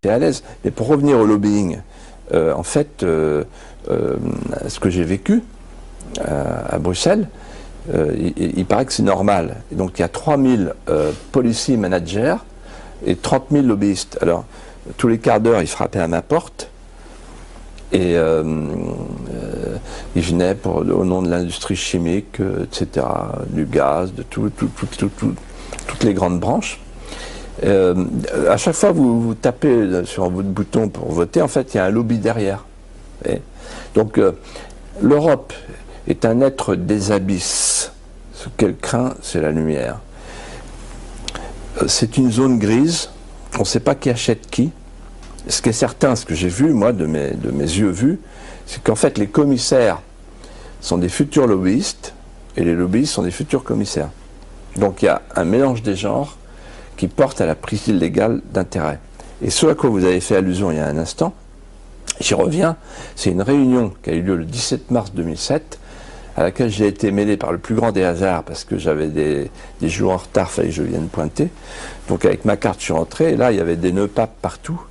j'étais à l'aise. Mais pour revenir au lobbying, en fait, ce que j'ai vécu à Bruxelles, il paraît que c'est normal. Et donc il y a 3000 policy managers et 30 000 lobbyistes. Alors, tous les quarts d'heure, ils frappaient à ma porte. Et ils venaient au nom de l'industrie chimique, etc., du gaz, de toutes les grandes branches. À chaque fois que vous tapez sur votre bouton pour voter, en fait, il y a un lobby derrière. Et donc, l'Europe est un être des abysses. Ce qu'elle craint, c'est la lumière. C'est une zone grise. On ne sait pas qui achète qui. Ce qui est certain, ce que j'ai vu, moi, de mes yeux vus, c'est qu'en fait, les commissaires sont des futurs lobbyistes et les lobbyistes sont des futurs commissaires. Donc, il y a un mélange des genres qui porte à la prise illégale d'intérêt. Et ce à quoi vous avez fait allusion il y a un instant, j'y reviens, c'est une réunion qui a eu lieu le 17 mars 2007, à laquelle j'ai été mêlé par le plus grand des hasards, parce que j'avais des jours en retard, il fallait que je vienne pointer. Donc avec ma carte, je suis rentré, et là, il y avait des nœuds papes partout.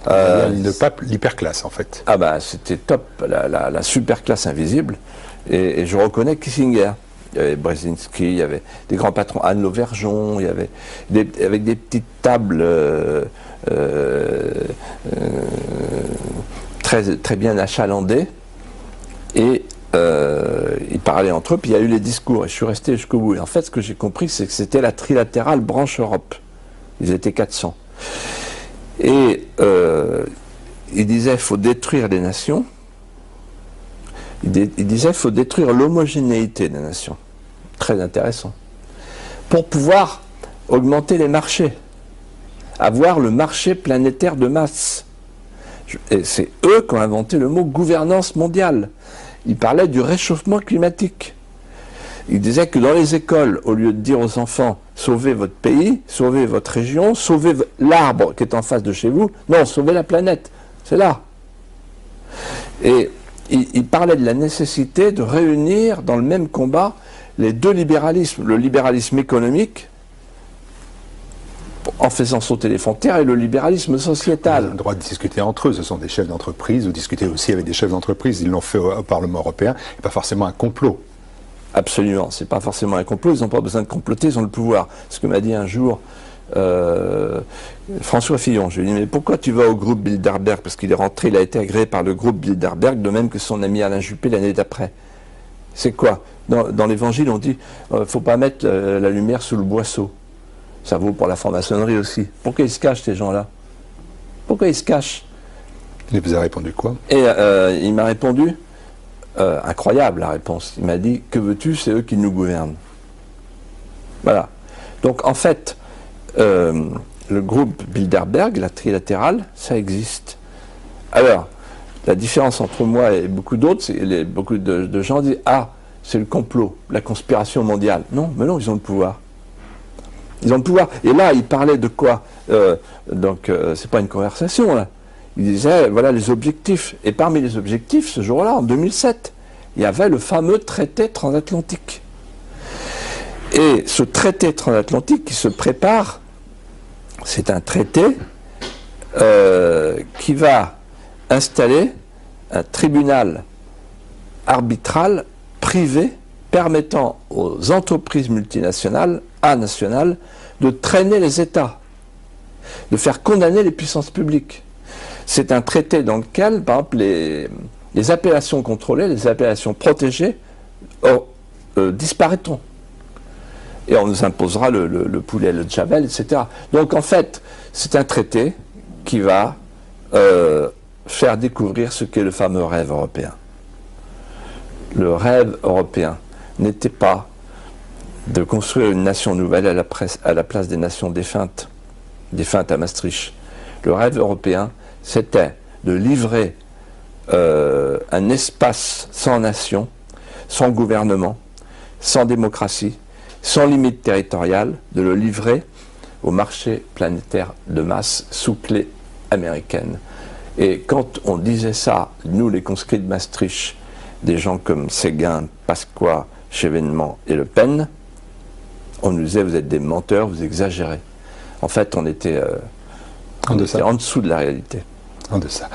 Le pape, l'hyperclasse en fait. Ah bah c'était top, la super classe invisible, et je reconnais Kissinger. Il y avait Brzezinski, il y avait des grands patrons, Anne Lauvergeon, il y avait avec des petites tables très bien achalandées, et ils parlaient entre eux, puis il y a eu les discours, et je suis resté jusqu'au bout. Et en fait, ce que j'ai compris, c'est que c'était la trilatérale branche Europe. Ils étaient 400. Et il disait qu'il faut détruire les nations. Il disait qu'il faut détruire l'homogénéité des nations. Très intéressant. Pour pouvoir augmenter les marchés. Avoir le marché planétaire de masse. Et c'est eux qui ont inventé le mot gouvernance mondiale. Ils parlaient du réchauffement climatique. Il disait que dans les écoles, au lieu de dire aux enfants « sauvez votre pays, sauvez votre région, sauvez l'arbre qui est en face de chez vous », non, sauvez la planète, c'est là. Et il parlait de la nécessité de réunir dans le même combat les deux libéralismes, le libéralisme économique, en faisant sauter les frontières, et le libéralisme sociétal. Ils ont le droit de discuter entre eux, ce sont des chefs d'entreprise, ou discuter aussi avec des chefs d'entreprise, ils l'ont fait au Parlement européen, et pas forcément un complot. Absolument, c'est pas forcément un complot, ils n'ont pas besoin de comploter, ils ont le pouvoir. Ce que m'a dit un jour François Fillon, je lui ai dit, mais pourquoi tu vas au groupe Bilderberg? Parce qu'il est rentré, il a été agréé par le groupe Bilderberg, de même que son ami Alain Juppé l'année d'après. C'est quoi? Dans l'évangile, on dit, faut pas mettre la lumière sous le boisseau. Ça vaut pour la franc-maçonnerie aussi. Pourquoi ils se cachent, ces gens-là? Pourquoi ils se cachent? Il vous a répondu quoi? Et il m'a répondu, incroyable la réponse, il m'a dit, que veux-tu, c'est eux qui nous gouvernent. Voilà. Donc en fait, le groupe Bilderberg, la trilatérale, ça existe. Alors, la différence entre moi et beaucoup d'autres, c'est beaucoup de gens disent, ah, c'est le complot, la conspiration mondiale. Non, mais non, ils ont le pouvoir. Ils ont le pouvoir. Et là, il parlait de quoi? Donc, c'est pas une conversation, là. Il disait, voilà les objectifs. Et parmi les objectifs, ce jour-là, en 2007, il y avait le fameux traité transatlantique. Et ce traité transatlantique qui se prépare, c'est un traité qui va installer un tribunal arbitral privé permettant aux entreprises multinationales, nationales, de traîner les États, de faire condamner les puissances publiques. C'est un traité dans lequel, par exemple, les appellations contrôlées, les appellations protégées disparaîtront. Et on nous imposera le poulet, le javel, etc. Donc en fait, c'est un traité qui va faire découvrir ce qu'est le fameux rêve européen. Le rêve européen n'était pas de construire une nation nouvelle à la place des nations défuntes à Maastricht. Le rêve européen, c'était de livrer un espace sans nation, sans gouvernement, sans démocratie, sans limite territoriale, de le livrer au marché planétaire de masse sous clé américaine. Et quand on disait ça, nous les conscrits de Maastricht, des gens comme Séguin, Pasqua, Chevènement et Le Pen, on nous disait vous êtes des menteurs, vous exagérez. En fait, on était En deçà. C'est en dessous de la réalité. En deçà.